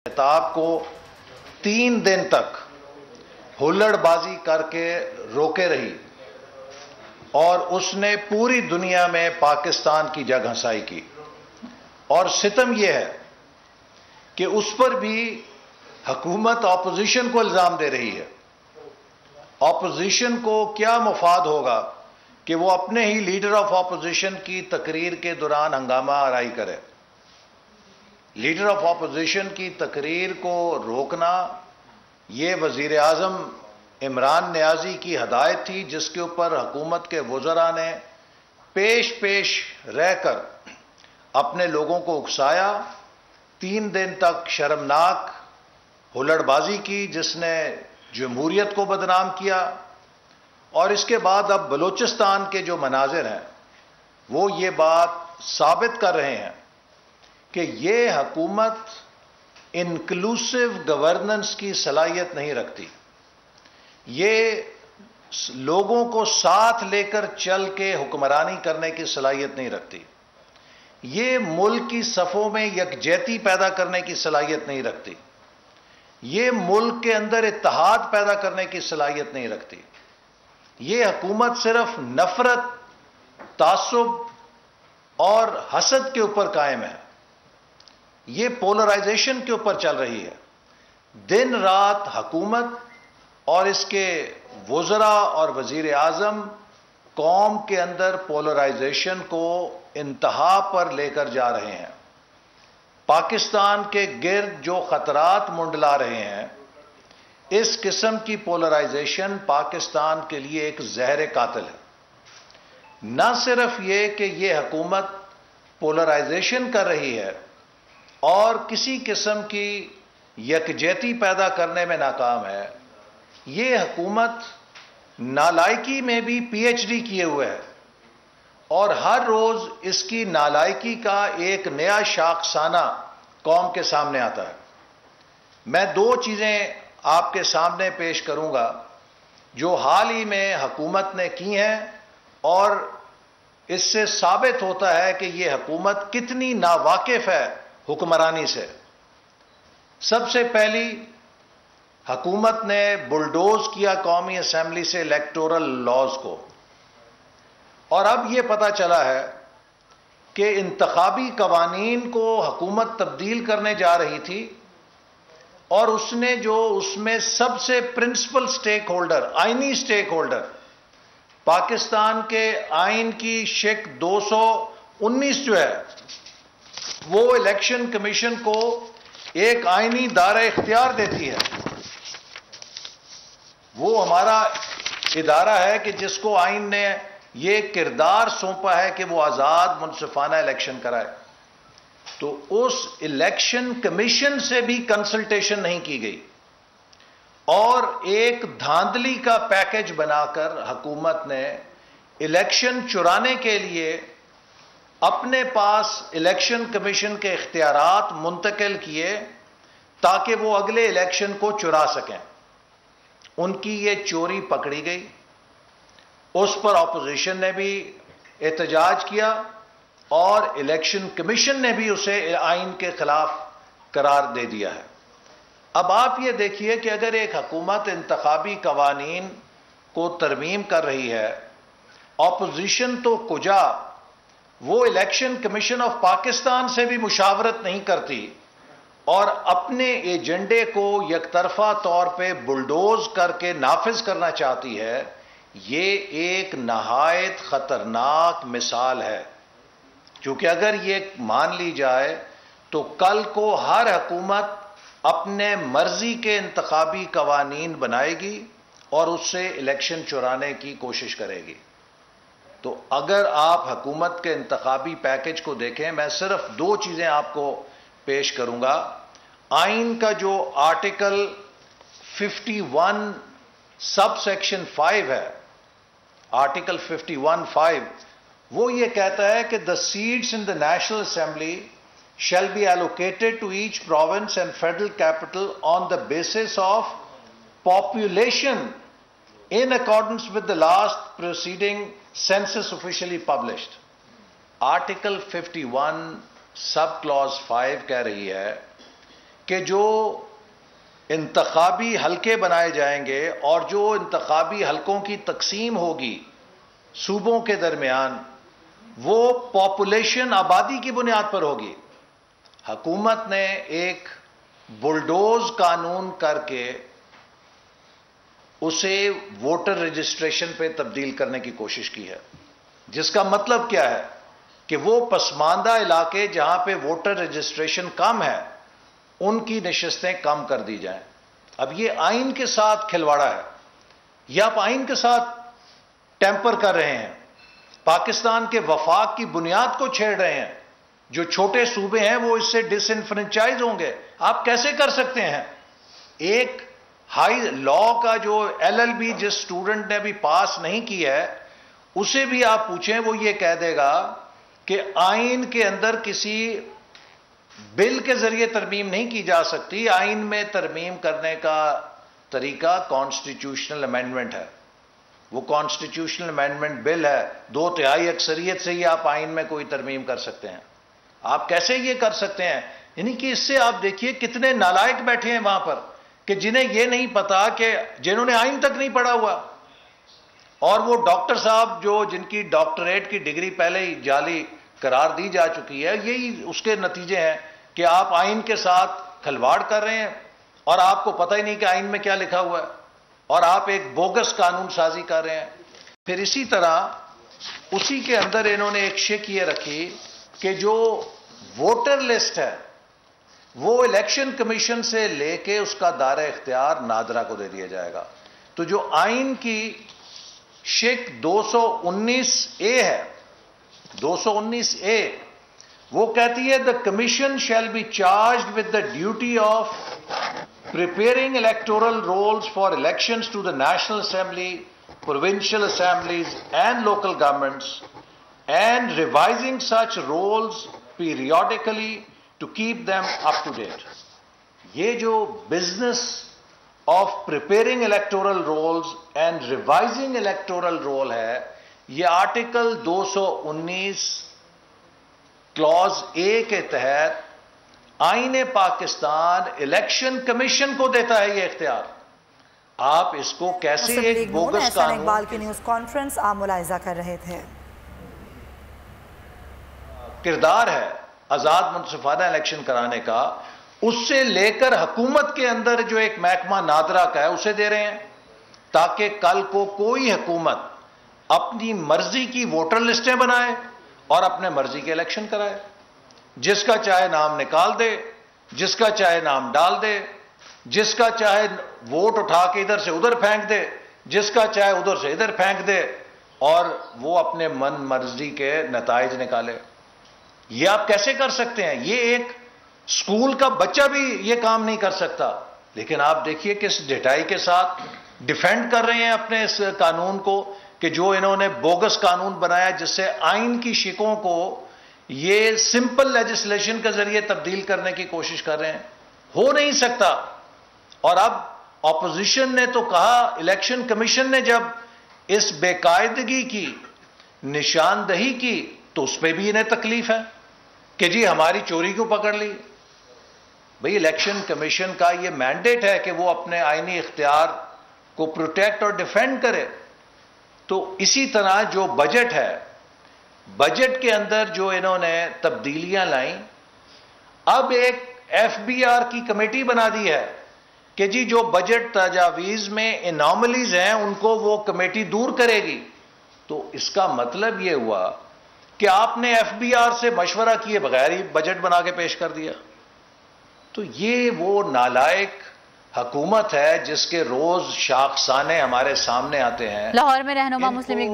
خطاب کو 3 دن تک ہلڑ بازی کر کے روکے رہی اور اس نے پوری دنیا میں پاکستان کی جگ ہنسائی کی. اور ستم یہ ہے کہ اس پر بھی حکومت اپوزیشن کو الزام دے رہی ہے. اپوزیشن کو کیا مفاد ہوگا کہ وہ اپنے ہی لیڈر آف اپوزیشن کی تقریر کے دوران ہنگامہ آرائی کرے. لیڈر آف اپوزیشن کی تقریر کو روکنا یہ وزیر اعظم عمران نیازی کی ہدایت تھی، جس کے اوپر حکومت کے وزراء نے پیش رہ کر اپنے لوگوں کو اکسایا. 3 دن تک شرمناک ہلڑ بازی کی جس نے جمہوریت کو بدنام کیا. اور اس کے بعد اب بلوچستان کے جو مناظر ہیں وہ یہ بات ثابت کر رہے ہیں کہ یہ حکومت انکلوسیو گورننس کی صلاحیت نہیں رکھتی. یہ لوگوں کو ساتھ لے کر چل کے حکمرانی کرنے کی صلاحیت نہیں رکھتی. یہ ملک کی صفوں میں یکجہتی پیدا کرنے کی صلاحیت نہیں رکھتی. یہ ملک کے اندر اتحاد پیدا کرنے کی صلاحیت نہیں رکھتی. یہ حکومت صرف نفرت، تعصب اور حسد کے اوپر قائم ہے. یہ پولرائزیشن کے اوپر چل رہی ہے. دن رات حکومت اور اس کے وزراء اور وزیر اعظم قوم کے اندر پولرائزیشن کو انتہا پر لے کر جا رہے ہیں. پاکستان کے گرد جو خطرات منڈلا رہے ہیں، اس قسم کی پولرائزیشن پاکستان کے لیے ایک زہر قاتل ہے. نہ صرف یہ کہ یہ حکومت پولرائزیشن کر رہی ہے اور کسی قسم کی یکجہتی پیدا کرنے میں ناکام ہے، یہ حکومت نالائکی میں بھی پی ایچ ڈی کیے ہوئے ہے اور ہر روز اس کی نالائکی کا ایک نیا شاخسانہ قوم کے سامنے آتا ہے. میں 2 چیزیں آپ کے سامنے پیش کروں گا جو حال ہی میں حکومت نے کی ہیں اور اس سے ثابت ہوتا ہے کہ یہ حکومت کتنی ناواقف ہے حکمرانی سے. سب سے پہلی، حکومت نے بلڈوز کیا قومی اسمبلی سے الیکٹورل لاز کو، اور اب یہ پتہ چلا ہے کہ انتخابی قوانین کو حکومت تبدیل کرنے جا رہی تھی اور اس نے جو اس میں سب سے پرنسپل سٹیک ہولڈر، آئینی سٹیک ہولڈر، پاکستان کے آئین کی شق 219 جو ہے، وہ الیکشن کمیشن کو ایک آئینی دائرہ اختیار دیتی ہے. وہ ہمارا ادارہ ہے کہ جس کو آئین نے یہ کردار سونپا ہے کہ وہ آزاد منصفانہ الیکشن کرائے. تو اس الیکشن کمیشن سے بھی کنسلٹیشن نہیں کی گئی اور ایک دھاندلی کا پیکج بنا کر حکومت نے الیکشن چرانے کے لیے اپنے پاس الیکشن کمیشن کے اختیارات منتقل کیے تاکہ وہ اگلے الیکشن کو چرا سکیں. ان کی یہ چوری پکڑی گئی. اس پر اپوزیشن نے بھی احتجاج کیا اور الیکشن کمیشن نے بھی اسے آئین کے خلاف قرار دے دیا ہے. اب آپ یہ دیکھیے کہ اگر ایک حکومت انتخابی قوانین کو ترمیم کر رہی ہے، اپوزیشن تو کجا، وہ الیکشن کمیشن آف پاکستان سے بھی مشاورت نہیں کرتی اور اپنے ایجنڈے کو یک طرفہ طور پہ بلڈوز کر کے نافذ کرنا چاہتی ہے، یہ ایک نہایت خطرناک مثال ہے. کیونکہ اگر یہ مان لی جائے تو کل کو ہر حکومت اپنے مرضی کے انتخابی قوانین بنائے گی اور اس سے الیکشن چرانے کی کوشش کرے گی. تو اگر آپ حکومت کے انتخابی پیکج کو دیکھیں، میں صرف 2 چیزیں آپ کو پیش کروں گا. آئین کا جو آرٹیکل 51 سب سیکشن 5 ہے، آرٹیکل 51(5), وہ یہ کہتا ہے کہ the seats in the National Assembly shall be allocated to each province and federal capital on the basis of population in accordance with the last preceding census officially published. Article 51 sub close 5 کہہ رہی ہے کہ جو انتخابی حلقے بنائے جائیں گے اور جو انتخابی حلقوں کی تقسیم ہوگی صوبوں کے درمیان، وہ پاپولیشن آبادی کی بنیاد پر ہوگی۔ حکومت نے ایک بلڈوز قانون کر کے اسے ووٹر رجسٹریشن پہ تبدیل کرنے کی کوشش کی ہے، جس کا مطلب کیا ہے کہ وہ پسماندہ علاقے جہاں پہ ووٹر رجسٹریشن کم ہے ان کی نشستیں کم کر دی جائیں۔ اب یہ آئین کے ساتھ کھلواڑا ہے، یہ آپ آئین کے ساتھ ٹیمپر کر رہے ہیں، پاکستان کے وفاق کی بنیاد کو چھیڑ رہے ہیں۔ جو چھوٹے صوبے ہیں وہ اس سے ڈس انفرنچائز ہوں گے۔ آپ کیسے کر سکتے ہیں؟ ایک ہائی لا کا جو LLB جس اسٹوڈنٹ نے ابھی پاس نہیں کی ہے اسے بھی آپ پوچھیں، وہ یہ کہہ دے گا کہ آئین کے اندر کسی بل کے ذریعے ترمیم نہیں کی جا سکتی، آئین میں ترمیم کرنے کا طریقہ کانسٹیٹیوشنل امینڈمنٹ ہے۔ وہ کانسٹیٹیوشنل امینڈمنٹ بل ہے، 2/3 اکثریت سے ہی آپ آئین میں کوئی ترمیم کر سکتے ہیں۔ آپ کیسے یہ کر سکتے ہیں؟ یعنی کہ اس سے آپ دیکھیے کتنے نالائق بیٹھے ہیں وہاں پر کہ جنہیں یہ نہیں پتا، کہ جنہوں نے آئین تک نہیں پڑھا ہوا، اور وہ ڈاکٹر صاحب جو جن کی ڈاکٹریٹ کی ڈگری پہلے ہی جعلی قرار دی جا چکی ہے، یہی اس کے نتیجے ہیں کہ آپ آئین کے ساتھ کھلواڑ کر رہے ہیں اور آپ کو پتہ ہی نہیں کہ آئین میں کیا لکھا ہوا ہے، اور آپ ایک بوگس قانون سازی کر رہے ہیں۔ پھر اسی طرح اسی کے اندر انہوں نے ایک شک یہ رکھی کہ جو ووٹر لسٹ ہے وہ الیکشن کمیشن سے لے کے اس کا دائرہ اختیار نادرا کو دے دیا جائے گا۔ تو جو آئین کی شک 219A ہے، 219A، وہ کہتی ہے the commission shall be charged with the duty of preparing electoral rolls for elections to the National Assembly, provincial assemblies and local governments, and revising such rolls periodically to keep them up to date. یہ جو business of preparing electoral rolls and revising electoral roll ہے، یہ article 219 close A کے تحت آئین Pakistan election commission کو دیتا ہے یہ اختیار۔ آپ اس کو کیسے ایک بوگس قانون، اقبال کی نیوز کانفرنس آپ ملاحظہ کر رہے تھے۔ کردار ہے آزاد منصفانہ الیکشن کرانے کا، اس سے لے کر حکومت کے اندر جو ایک محکمہ نادرا کا ہے اسے دے رہے ہیں، تاکہ کل کو کوئی حکومت اپنی مرضی کی ووٹر لسٹیں بنائے اور اپنے مرضی کے الیکشن کرائے، جس کا چاہے نام نکال دے، جس کا چاہے نام ڈال دے، جس کا چاہے ووٹ اٹھا کے ادھر سے ادھر پھینک دے، جس کا چاہے ادھر سے ادھر پھینک دے، اور وہ اپنے من مرضی کے نتائج نکالے۔ یہ آپ کیسے کر سکتے ہیں؟ یہ ایک اسکول کا بچہ بھی یہ کام نہیں کر سکتا، لیکن آپ دیکھیے کس ڈٹائی کے ساتھ ڈیفینڈ کر رہے ہیں اپنے اس قانون کو، کہ جو انہوں نے بوگس قانون بنایا جس سے آئین کی شکوں کو یہ سمپل لیجسلیشن کے ذریعے تبدیل کرنے کی کوشش کر رہے ہیں۔ ہو نہیں سکتا۔ اور اب اپوزیشن نے تو کہا، الیکشن کمیشن نے جب اس بے قاعدگی کی نشاندہی کی تو اس پہ بھی انہیں تکلیف ہے کہ جی ہماری چوری کیوں پکڑ لی۔ بھئی الیکشن کمیشن کا یہ مینڈیٹ ہے کہ وہ اپنے آئینی اختیار کو پروٹیکٹ اور ڈیفینڈ کرے۔ تو اسی طرح جو بجٹ ہے، بجٹ کے اندر جو انہوں نے تبدیلیاں لائیں، اب ایک FBR کی کمیٹی بنا دی ہے کہ جی جو بجٹ تجاویز میں اناملیز ہیں ان کو وہ کمیٹی دور کرے گی۔ تو اس کا مطلب یہ ہوا کہ آپ نے FBR سے مشورہ کیے بغیر ہی بجٹ بنا کے پیش کر دیا۔ تو یہ وہ نالائق حکومت ہے جس کے روز شاخسانے ہمارے سامنے آتے ہیں۔ لاہور میں رہنما مسلم لیگ